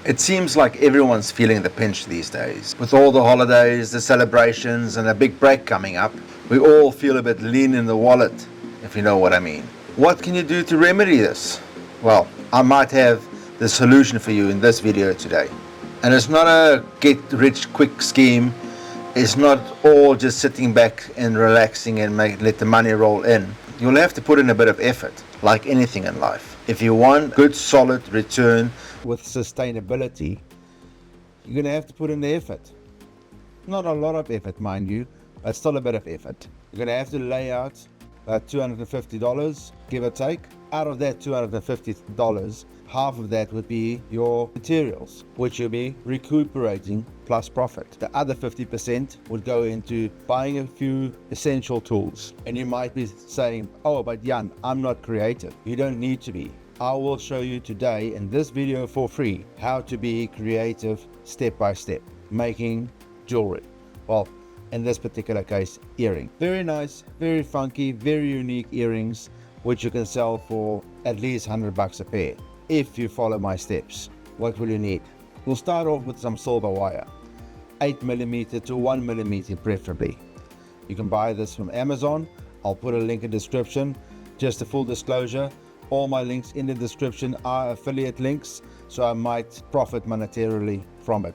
It seems like everyone's feeling the pinch these days. With all the holidays, the celebrations, and a big break coming up, we all feel a bit lean in the wallet, if you know what I mean. What can you do to remedy this? Well, I might have the solution for you in this video today. And it's not a get-rich-quick scheme. It's not all just sitting back and relaxing and let the money roll in. You'll have to put in a bit of effort, like anything in life. If you want good, solid return with sustainability, you're going to have to put in the effort. Not a lot of effort, mind you, but still a bit of effort. You're going to have to lay out about $250, give or take. Out of that $250, half of that would be your materials, which you'll be recuperating plus profit. The other 50% would go into buying a few essential tools. And you might be saying, oh, but Jan, I'm not creative. You don't need to be. I will show you today in this video for free how to be creative step by step, making jewelry. Well, in this particular case, earring. Very nice, very funky, very unique earrings, which you can sell for at least $100 a pair. If you follow my steps, what will you need? We'll start off with some silver wire, 8mm to 1mm preferably. You can buy this from Amazon. I'll put a link in the description. Just a full disclosure, all my links in the description are affiliate links, so I might profit monetarily from it.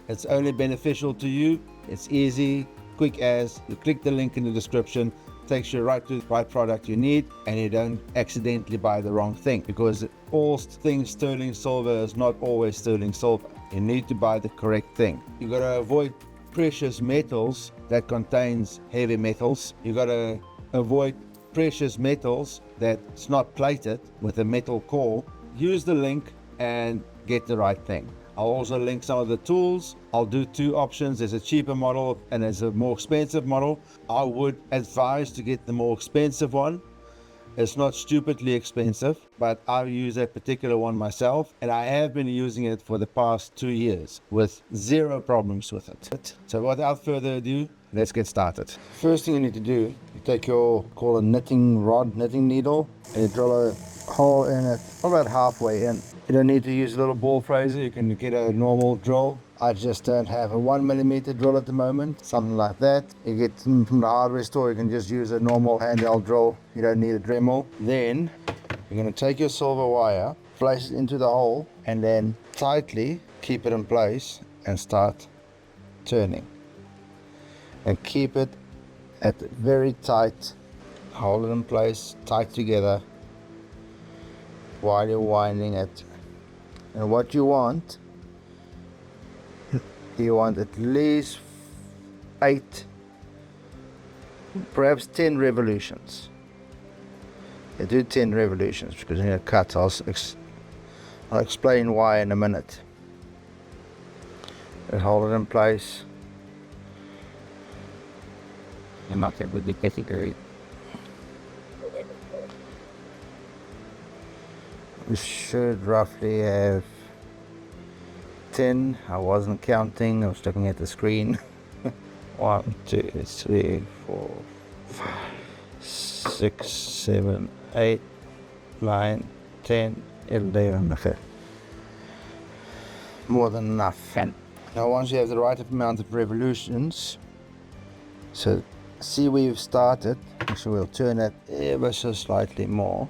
It's only beneficial to you. It's easy, quick as you click the link in the description, takes you right to the right product you need, and you don't accidentally buy the wrong thing, because all things sterling silver is not always sterling silver. You need to buy the correct thing. You got to avoid precious metals that contains heavy metals. You got to avoid precious metals that's not plated with a metal core. Use the link and get the right thing. I'll also link some of the tools. I'll do two options. There's a cheaper model and there's a more expensive model. I would advise to get the more expensive one. It's not stupidly expensive, but I use that particular one myself, and I have been using it for the past 2 years with zero problems with it. So without further ado, let's get started. First thing you need to do, you take your, call a knitting rod, knitting needle, and you drill a hole in it about halfway in. You don't need to use a little ball fraser. You can get a normal drill. I just don't have a 1mm drill at the moment, something like that. You get them from the hardware store. You can just use a normal handheld drill. You don't need a Dremel. Then you're going to take your silver wire, place it into the hole, and then tightly keep it in place and start turning. And keep it at very tight. Hold it in place, tight together, while you're winding it. And what you want at least 8, perhaps 10 revolutions. You do 10 revolutions because in a cut, I'll explain why in a minute. And hold it in place. I'm not there with the category. We should roughly have 10. I wasn't counting, I was looking at the screen. 1, 2, 3, 4, 5, 6, 7, 8, 9, 10, 11. Okay. More than enough. Now once you have the right amount of revolutions, so see where you've started, so we'll turn it ever so slightly more,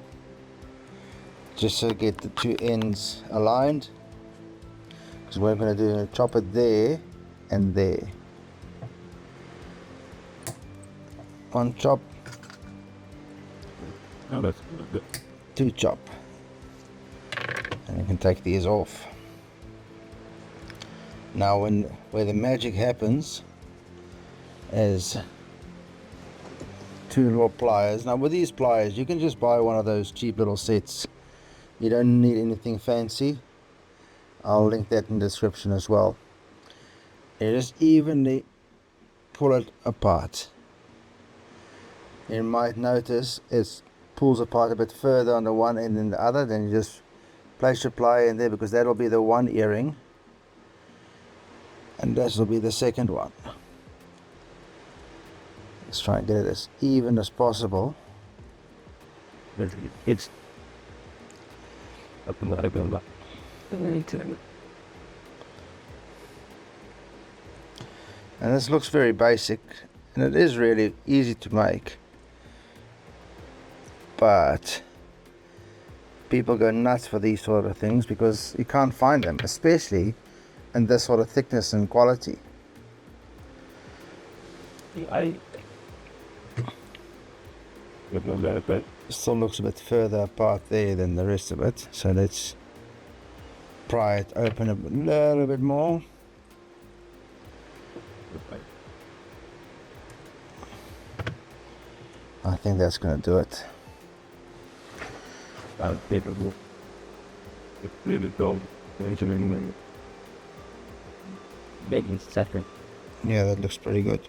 just so get the two ends aligned. Because what I'm going to do is chop it there and there. One chop, two chop, and you can take these off. Now where the magic happens is two little pliers. Now with these pliers you can just buy one of those cheap little sets. You don't need anything fancy. I'll link that in the description as well. You just evenly pull it apart. You might notice it pulls apart a bit further on the one end than the other. Then you just place your plier in there, because that will be the one earring and this will be the second one. Let's try and get it as even as possible. It's And this looks very basic, and it is really easy to make, but people go nuts for these sort of things because you can't find them, especially in this sort of thickness and quality. I don't know that, but Still looks a bit further apart there than the rest of it, so let's pry it open a little bit more. I think that's going to do it. paper book. It's really dull. Measuring baking second. Yeah, that looks pretty good.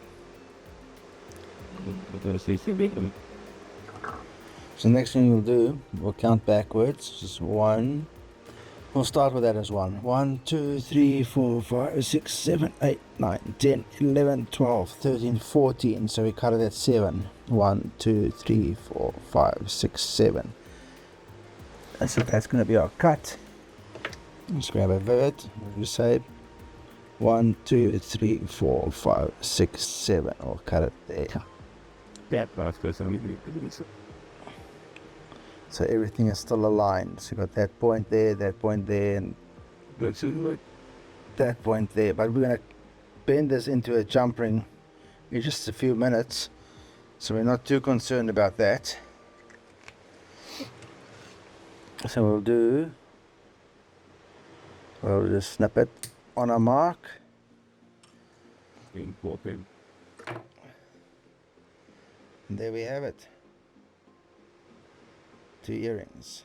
So next thing we'll do, we'll count backwards. Just one. We'll start with that as one. 1, 2, 3, 4, 5, 6, 7, 8, 9, 10, 11, 12, 13, 14. So we cut it at 7. 1, 2, 3, 4, 5, 6, 7. And so that's going to be our cut. Let's grab a vert. We'll say 1, 2, 3, 4, 5, 6, 7. We'll cut it there. That last person. So everything is still aligned. So you got that point there, and that point there. But we're going to bend this into a jump ring in just a few minutes. So we're not too concerned about that. So we'll just snip it on our mark. And there we have it. 2 earrings.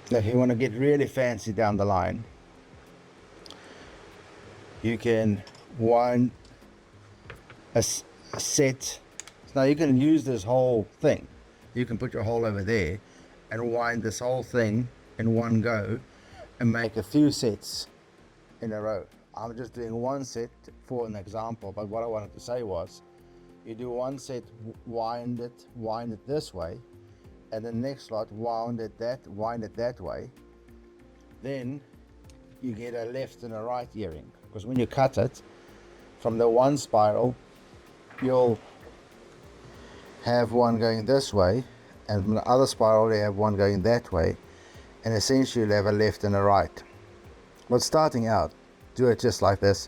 Now if you want to get really fancy down the line, you can wind a set. Now you can use this whole thing. You can put your hole over there and wind this whole thing in one go and make a few sets in a row. I'm just doing one set for an example, but what I wanted to say was you do one set, wind it this way, and the next lot wind it that way. Then you get a left and a right earring, because when you cut it from the one spiral, you'll have one going this way, and from the other spiral you have one going that way, and essentially you'll have a left and a right. But starting out, do it just like this.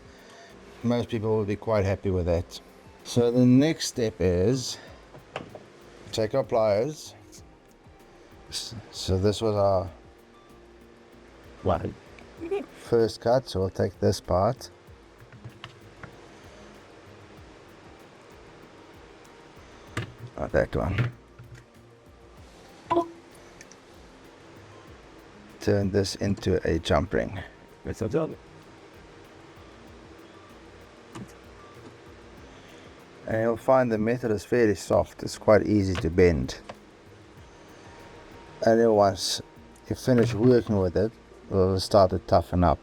Most people will be quite happy with that. So the next step is take our pliers. So this was our first cut, so we'll take this part. That one. Turn this into a jump ring. And you'll find the metal is fairly soft. It's quite easy to bend. And then once you finish working with it, it'll start to toughen up.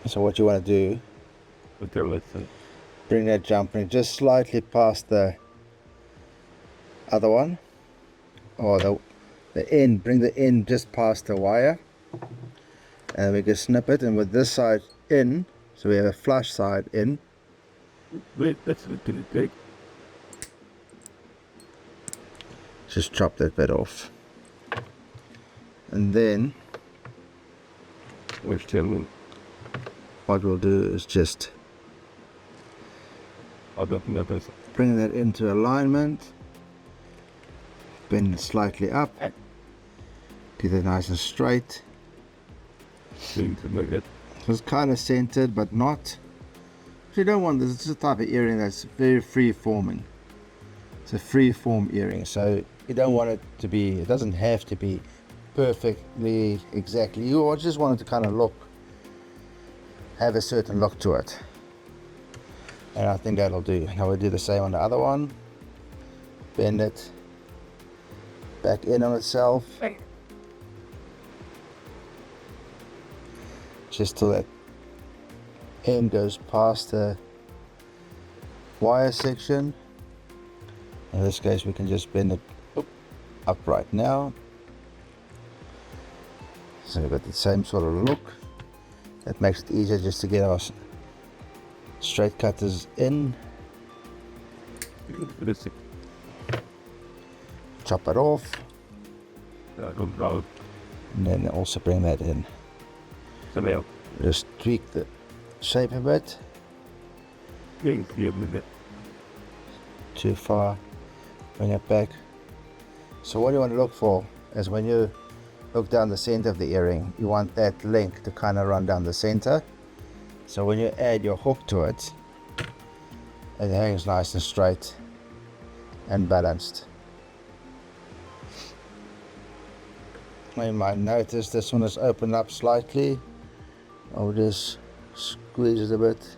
So what you want to do, bring that jump ring just slightly past the other one, or the end, bring the end just past the wire, and we can snip it, and with this side in, so we have a flush side in. Just chop that bit off, and then what we'll do is just bring that into alignment, bend it slightly up, get it nice and straight. It's kind of centered, but not. You don't want this. It's a type of earring that's very free forming. It's a free form earring, so you don't want it to be, it doesn't have to be perfectly exactly. You just want it to kind of have a certain look to it. And I think that'll do. Now we'll do the same on the other one. Bend it back in on itself. Just till that end goes past the wire section. In this case we can just bend it up right now. So we've got the same sort of look. That makes it easier just to get our straight cutters in, This chop it off, comes out. and then also bring that in. So they'll Just tweak the shape a bit. think you with it. Too far, bring it back. So what you want to look for is when you look down the center of the earring, you want that link to kind of run down the center. So when you add your hook to it, it hangs nice and straight and balanced. You might notice this one is opened up slightly. I'll just squeeze it a bit,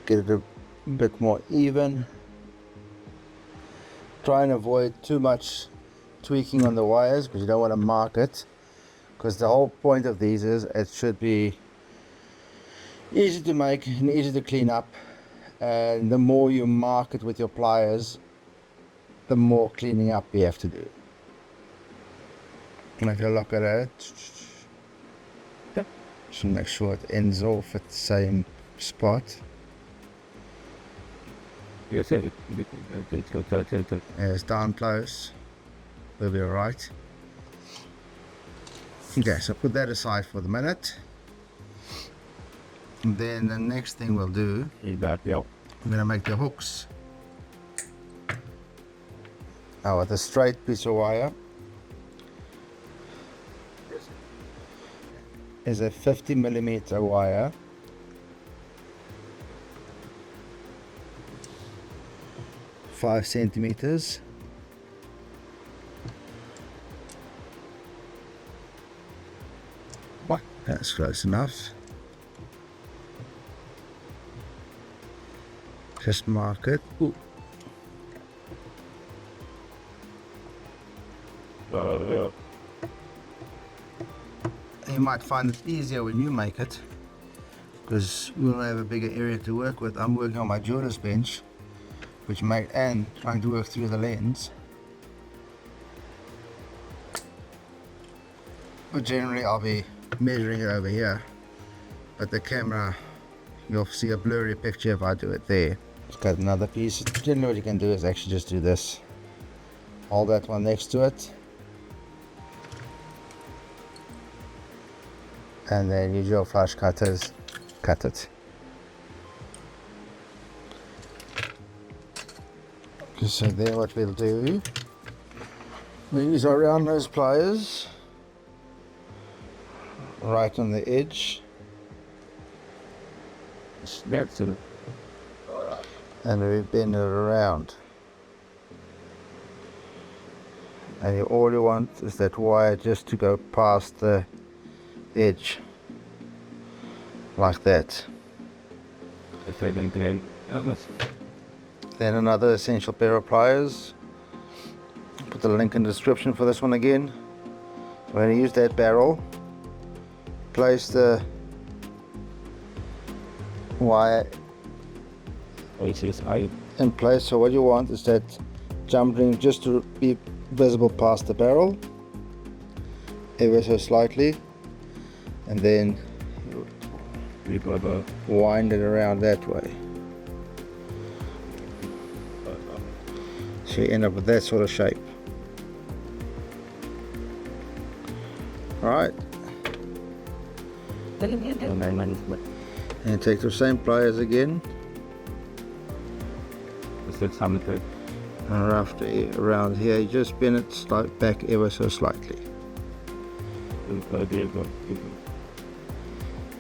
get it a bit more even. Try and avoid too much tweaking on the wires because you don't want to mark it, because the whole point of these is it should be easy to make and easy to clean up, and the more you mark it with your pliers, the more cleaning up you have to do. Make a look at it. Just make sure it ends off at the same spot. Yes, it's It's down close. We'll be alright. Okay, so put that aside for the minute. And then the next thing we'll do, that, yeah. we're going to make the hooks. Now with a straight piece of wire is a 50mm wire. Five centimeters. What? That's close enough. Just mark it. Ooh. Yeah. You might find it easier when you make it, because we'll have a bigger area to work with. I'm working on my jeweler's bench, and trying to work through the lens. But generally I'll be measuring it over here, but the camera, you'll see a blurry picture if I do it there. Just cut another piece. Generally what you can do is actually just do this. Hold that one next to it, and then use your flush cutters, cut it. So then what we'll do, we use our round nose pliers right on the edge, That's it. and we bend it around. And all you want is that wire just to go past the edge, like that. That's right, then. Then another essential pair of pliers. Put the link in the description for this one again. We're going to use that barrel. Place the wire in place. So what you want is that jump ring just to be visible past the barrel, ever so slightly, and then wind it around that way. So you end up with that sort of shape. Alright, and take the same pliers again and roughly around here, you just bend it back ever so slightly.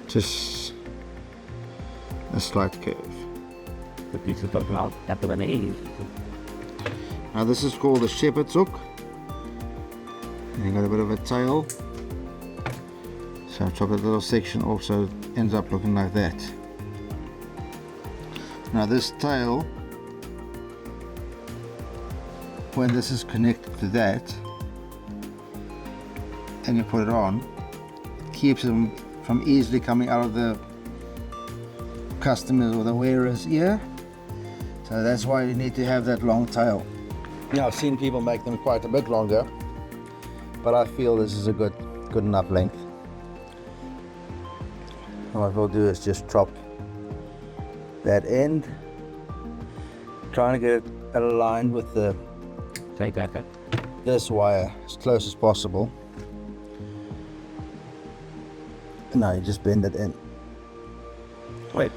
Just a slight curve. Now this is called the shepherd's hook, and you got a bit of a tail, so I chop that little section off so it ends up looking like that. Now this tail, when this is connected to that and you put it on, it keeps them from easily coming out of the customer's or the wearer's ear. So that's why you need to have that long tail. Now I've seen people make them quite a bit longer, but I feel this is a good enough length. And what we'll do is just chop that end, trying to get it aligned with the Take that. this wire as close as possible. Now you just bend it in. Wait.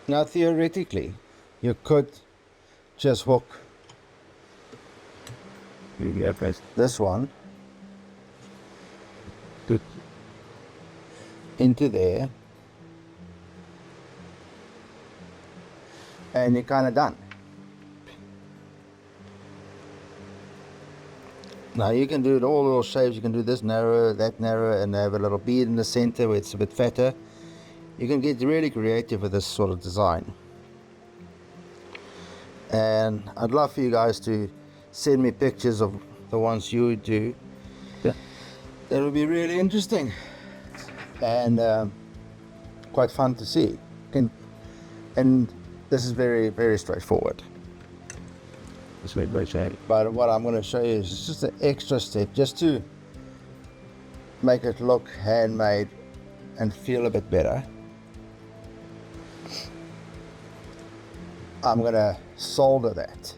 Now theoretically, you could just hook Yeah, press. this one Good. into there, and you're kind of done. Now you can do it all little shapes. You can do this narrow, that narrow, and have a little bead in the center where it's a bit fatter. You can get really creative with this sort of design. And I'd love for you guys to send me pictures of the ones you do. Yeah. That would be really interesting and quite fun to see. And this is very, very straightforward. This way, very sad. But what I'm going to show you is just an extra step, just to make it look handmade and feel a bit better. I'm going to solder that.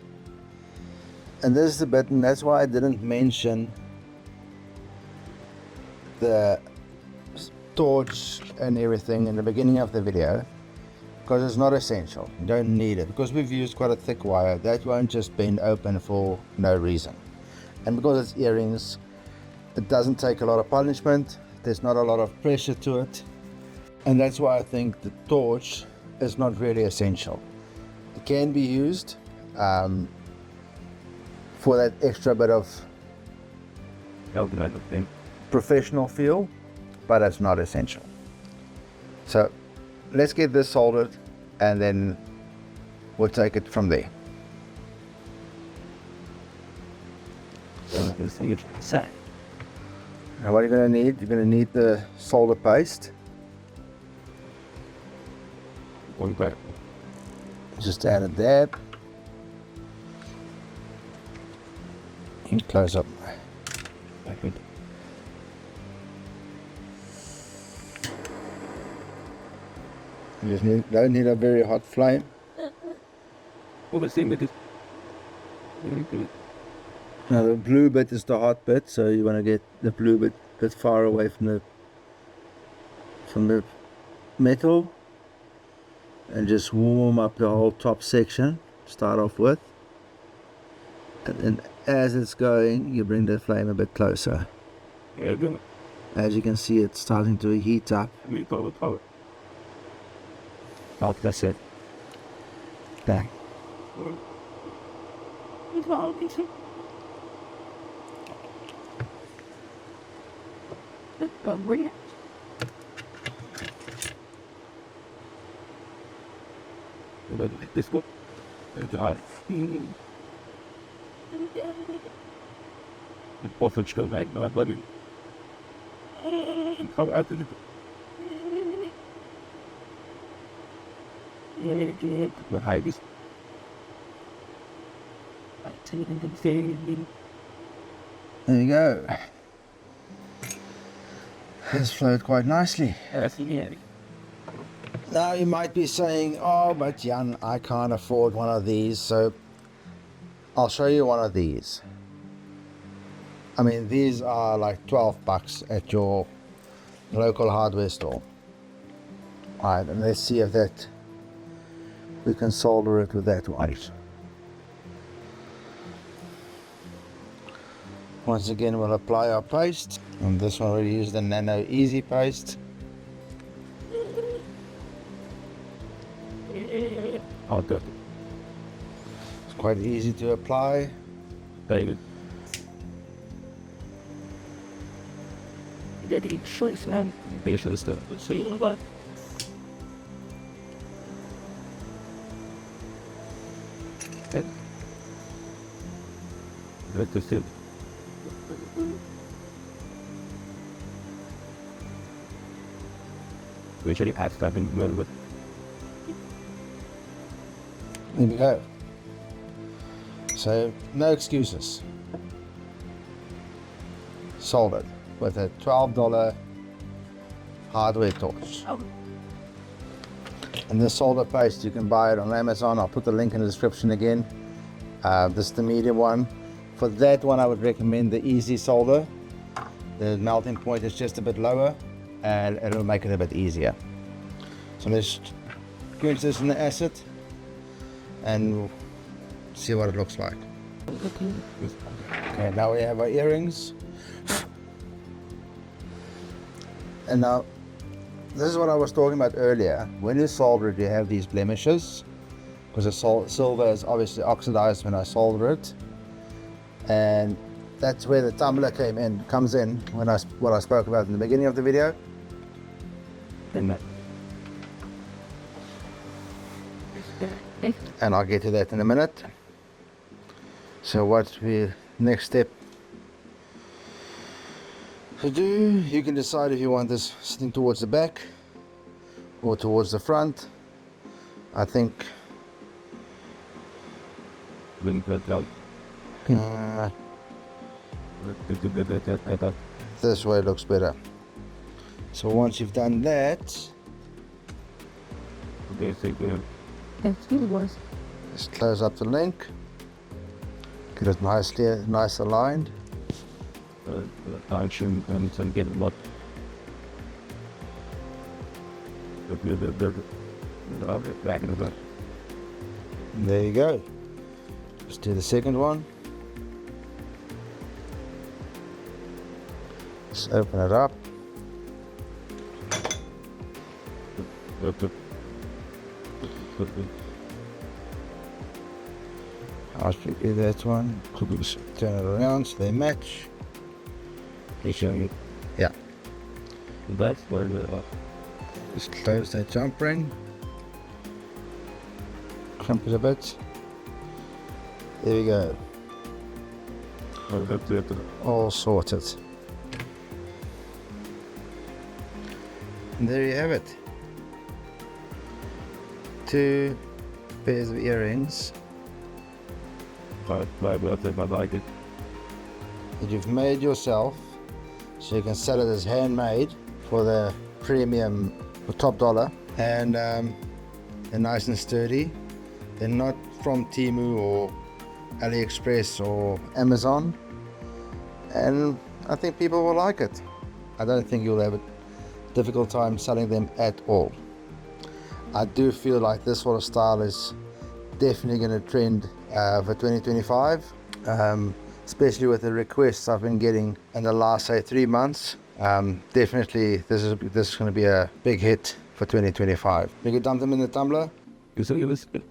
And this is the bit, and that's why I didn't mention the torch and everything in the beginning of the video, because it's not essential. You don't need it, because we've used quite a thick wire that won't just bend open for no reason. And because it's earrings, it doesn't take a lot of punishment, there's not a lot of pressure to it, and that's why I think the torch is not really essential. It can be used for that extra bit of Help that thing. professional feel, but it's not essential. So let's get this soldered and then we'll take it from there. This thing is sad. Now what you're going to need, you're going to need the solder paste. Going back. Just add a dab. And close up. Back with. You just don't need a very hot flame. Well, the same with this. Now the blue bit is the hot bit, so you want to get the blue bit far away from the metal, and just warm up the whole top section. Start off with, and then as it's going, you bring the flame a bit closer. Yeah, good. As you can see, it's starting to heat up. We power. Oh, that's it. Bang. This one. God. Posso te cantar, não é barulho. The highest. There you go. It's flowed quite nicely. Now you might be saying, oh, but Jan, I can't afford one of these, so I'll show you one of these. I mean, these are like 12 bucks at your local hardware store. Alright, and let's see if we can solder it with that one. Once again, we'll apply our paste. And this one we'll use the Nano Easy paste. Oh, good. It's quite easy to apply. David. Patience stuff. Let us see. We should have stuff in well with. There we go. So, no excuses. Soldered with a $12 hardware torch. And this solder paste, you can buy it on Amazon. I'll put the link in the description again. This is the medium one. For that one, I would recommend the easy solder. The melting point is just a bit lower and it'll make it a bit easier. So let's quench this in the acid and see what it looks like. Okay, now we have our earrings. And now, this is what I was talking about earlier. When you solder it, you have these blemishes, because the silver is obviously oxidized when I solder it. And that's where the tumbler comes in, when what I spoke about in the beginning of the video. And I'll get to that in a minute. So what's the next step to do? You can decide if you want this sitting towards the back or towards the front. I think this way looks better. So once you've done that, just close up the link, get it nice aligned. There you go. Let's do the second one. Let's open it up. I'll do that one. Turn it around so they match. Yeah. That's where the Just close that jump ring. Crimp it a bit. There we go. All sorted. And there you have it. 2 pairs of earrings that you've made yourself, so you can sell it as handmade for the premium, for top dollar, and they're nice and sturdy. They're not from Temu or AliExpress or Amazon, and I think people will like it. I don't think you'll have a difficult time selling them at all. I do feel like this sort of style is definitely going to trend for 2025, especially with the requests I've been getting in the last, say, 3 months. Definitely this is going to be a big hit for 2025. We can dump them in the tumbler. That's a little bit.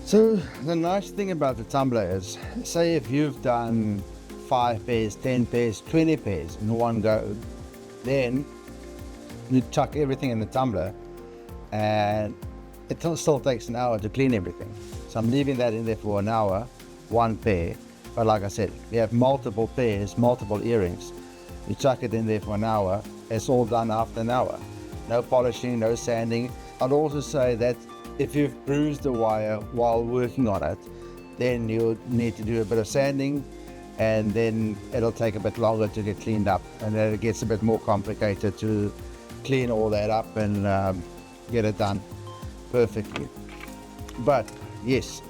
So the nice thing about the tumbler is, say if you've done 5 pairs, 10 pairs, 20 pairs in one go, then you chuck everything in the tumbler and it still takes an hour to clean everything. So I'm leaving that in there for an hour, 1 pair. But like I said, we have multiple pairs, multiple earrings. You chuck it in there for an hour, it's all done after an hour. No polishing, no sanding. I'd also say that if you've bruised the wire while working on it, then you need to do a bit of sanding, and then it'll take a bit longer to get cleaned up, and then it gets a bit more complicated to clean all that up and get it done perfectly. But yes,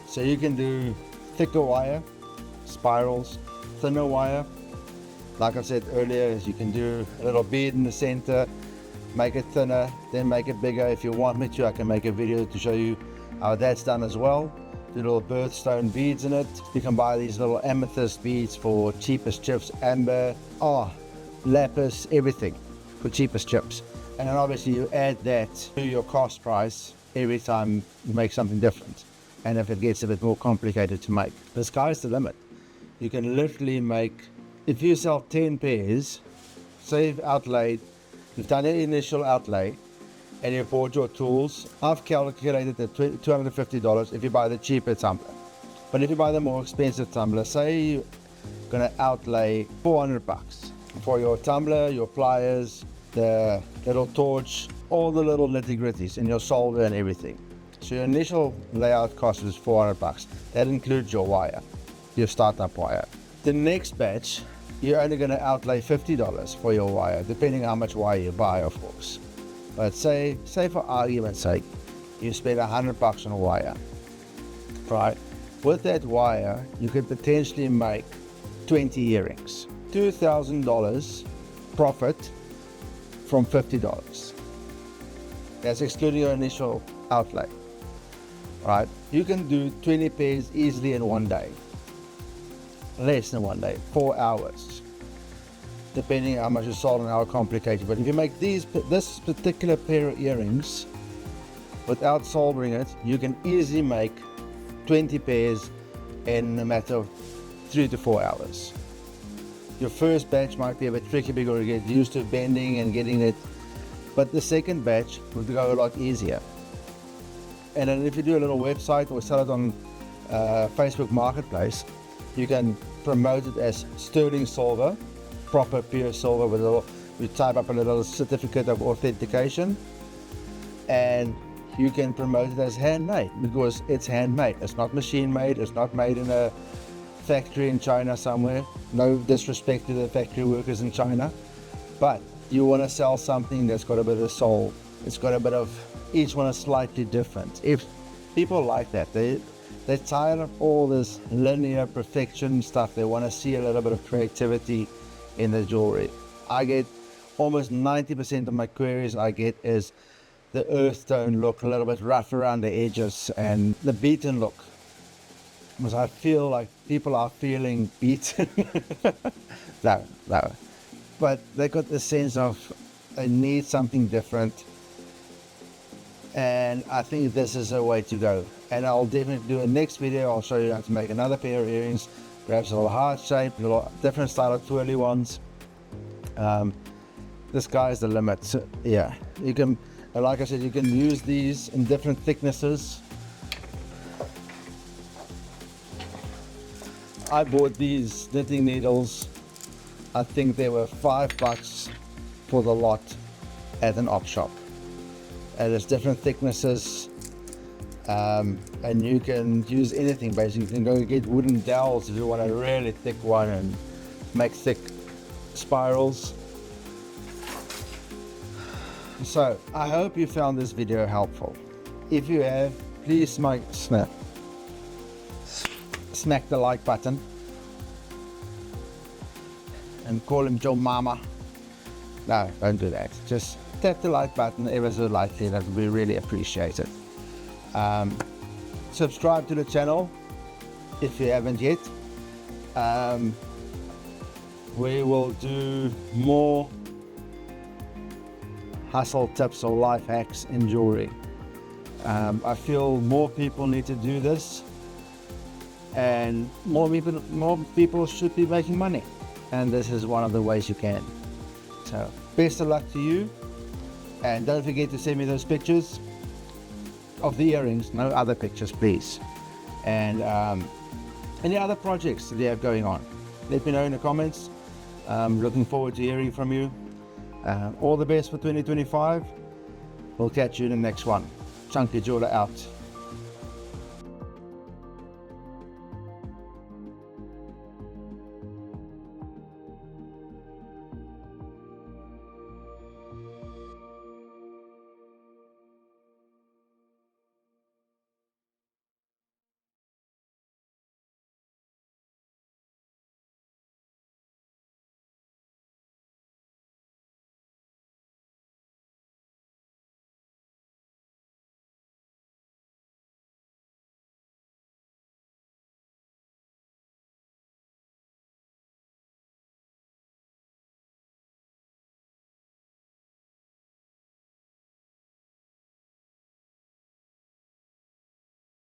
so you can do thicker wire, spirals, thinner wire. Like I said earlier, you can do a little bead in the center, make it thinner, then make it bigger. If you want me to, I can make a video to show you how that's done as well. The little birthstone beads in it. You can buy these little amethyst beads for cheapest chips, amber, lapis, everything for cheapest chips. And then obviously you add that to your cost price every time you make something different. and if it gets a bit more complicated to make. The sky's the limit. You can literally make, if you sell 10 pairs, say you've done an initial outlay, and you bought your tools. I've calculated at $250 if you buy the cheaper tumbler. But if you buy the more expensive tumbler, say you're gonna outlay $400 for your tumbler, your pliers, the little torch, all the little nitty-gritties, and your solder and everything. So your initial layout cost is $400. That includes your wire, your startup wire. The next batch, you're only gonna outlay $50 for your wire, depending how much wire you buy, of course. But say for argument's sake, you spend $100 on a wire, right? With that wire, you could potentially make 20 earrings. $2,000 profit from $50. That's excluding your initial outlay, right? You can do 20 pairs easily in one day. Less than one day, 4 hours. Depending how much you sold and how complicated. But if you make this particular pair of earrings without soldering it, you can easily make 20 pairs in a matter of 3 to 4 hours. Your first batch might be a bit tricky because you get used to bending and getting it, but the second batch will go a lot easier. And then if you do a little website or sell it on Facebook Marketplace, you can promote it as sterling silver, proper pure silver with you type up a little certificate of authentication, and you can promote it as handmade because it's handmade. It's not machine made. It's not made in a factory in China somewhere. No disrespect to the factory workers in China, but you want to sell something that's got a bit of soul. It's got a bit of, each one is slightly different. If people like that, they're tired of all this linear perfection stuff. They want to see a little bit of creativity in the jewelry. I get almost 90% of my queries I get is the earth tone look, a little bit rough around the edges, and the beaten look. Because I feel like people are feeling beaten. No. But they got the sense of they need something different. And I think this is a way to go. And I'll definitely do a next video. I'll show you how to make another pair of earrings, perhaps a little heart shape, a little different style of twirly ones. The sky's the limit. So, yeah, you can, like I said, you can use these in different thicknesses. I bought these knitting needles. I think they were $5 for the lot at an op shop. And there's different thicknesses, and you can use anything basically. You can go get wooden dowels if you want a really thick one and make thick spirals. So I hope you found this video helpful. If you have, please smack the like button and call him Joe Mama. No, don't do that. Just tap the like button ever so lightly. That would be really appreciated. Subscribe to the channel if you haven't yet. We will do more hustle tips or life hacks in jewelry. I feel more people need to do this, and more people should be making money, and this is one of the ways you can. So best of luck to you, and don't forget to send me those pictures of the earrings, no other pictures please, and any other projects that you have going on, let me know in the comments. Looking forward to hearing from you. All the best for 2025. We'll catch you in the next one. Chunky Jeweler out.